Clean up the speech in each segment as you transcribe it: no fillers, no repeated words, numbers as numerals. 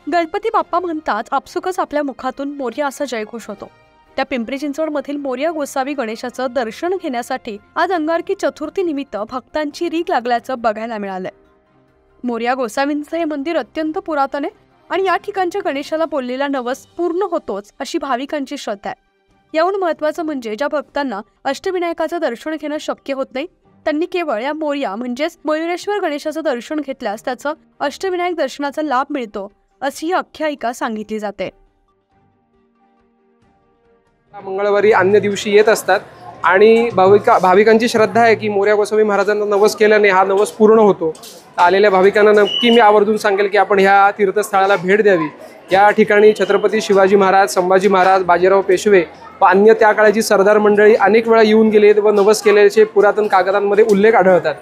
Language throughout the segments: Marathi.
गणपती बाप्पा म्हणतात आपसुकच आपल्या मुखातून मोरया असा जयघोष होतो। त्या पिंपरी चिंचवडमधील मोरया गोसावी गणेशाचं दर्शन घेण्यासाठी आज अंगारकी चतुर्थी निमित्त भक्तांची रीघ लागल्याचं बघायला मिळालंय। मोरया गोसावींचं हे मंदिर अत्यंत पुरातन आहे आणि या ठिकाणच्या गणेशाला बोललेला नवस पूर्ण होतोच अशी भाविकांची श्रद्धा आहे। याहून महत्त्वाचं म्हणजे ज्या भक्तांना अष्टविनायकाचं दर्शन घेणं शक्य होत नाही त्यांनी केवळ या मोरया म्हणजेच मयुरेश्वर गणेशाचं दर्शन घेतल्यास त्याचं अष्टविनायक दर्शनाचा लाभ मिळतो अशी ही आख्यायिका सांगितली जाते। मंगळवारी अन्य दिवशी येत असतात आणि भाविकांची श्रद्धा आहे की मोरया गोसावी महाराजांना नवस केल्याने हा नवस पूर्ण होतो। आलेल्या भाविकांना नक्की मी आवर्जून सांगेल की आपण ह्या तीर्थस्थळाला भेट द्यावी। या ठिकाणी छत्रपती शिवाजी महाराज, संभाजी महाराज, बाजीराव पेशवे व अन्य त्या काळाची सरदार मंडळी अनेक वेळा येऊन गेले व नवस केल्याचे पुरातन कागदांमध्ये उल्लेख आढळतात।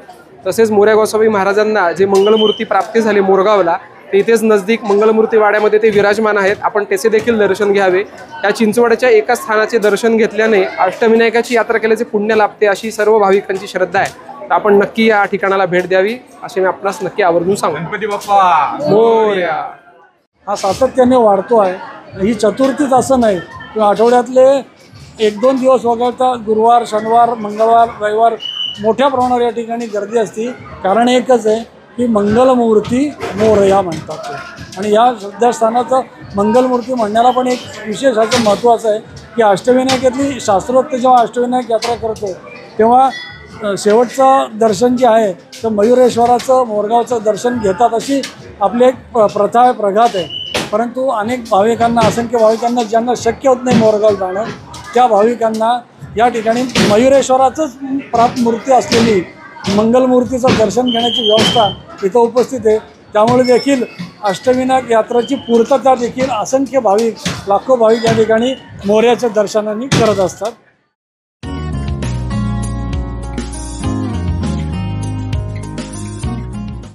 तसेच मोरया गोसावी महाराजांना जे मंगलमूर्ती प्राप्ती झाली मोरगावला, ते इथेच नजदीक मंगलमूर्ती वाड्यामध्ये ते विराजमान आहेत। आपण त्याचे देखील दर्शन घ्यावे। या चिंचवडच्या एका स्थानाचे दर्शन घेतल्याने अष्टविनायकाची यात्रा केल्याचे पुण्य लाभते अशी सर्व भाविकांची श्रद्धा आहे। तर आपण नक्की या ठिकाणाला भेट द्यावी असे मी आपणास नक्की आवर्जून सांगतो। गणपती बाप्पा मोरया हा सातत्याने वाढतो आहे। ही चतुर्थीच असं नाही तर आठवड्यातले 1-2 दिवस वगळता गुरुवार, शनिवार, मंगळवार, रविवार मोठ्या प्रमाणावर या ठिकाणी गर्दी असते। कारण एकच आहे की मंगलमूर्ती मोरया म्हणतात आणि या श्रद्धास्थानाचं मंगलमूर्ती म्हणण्याला पण एक विशेष असं महत्त्वाचं आहे की अष्टविनायकातली शास्त्रोक्त जेव्हा अष्टविनायक यात्रा करतो तेव्हा शेवटचं दर्शन जे आहे तर मयुरेश्वराचं मोरगावचं दर्शन घेतात अशी आपली एक प्रथा आहे, प्रघात आहे। परंतु अनेक भाविकांना, असंख्य भाविकांना ज्यांना शक्य होत नाही मोरगाव जाणं, त्या भाविकांना या ठिकाणी मयुरेश्वराचंच प्राप्त मूर्ती असलेली मंगलमूर्तीचं दर्शन घेण्याची व्यवस्था इथं उपस्थित आहे। त्यामुळे देखील अष्टविनायक यात्रेची पूर्तता देखील असंख्य भाविक, लाखो भाविक या ठिकाणी मोरयाच्या दर्शनाने करत असतात।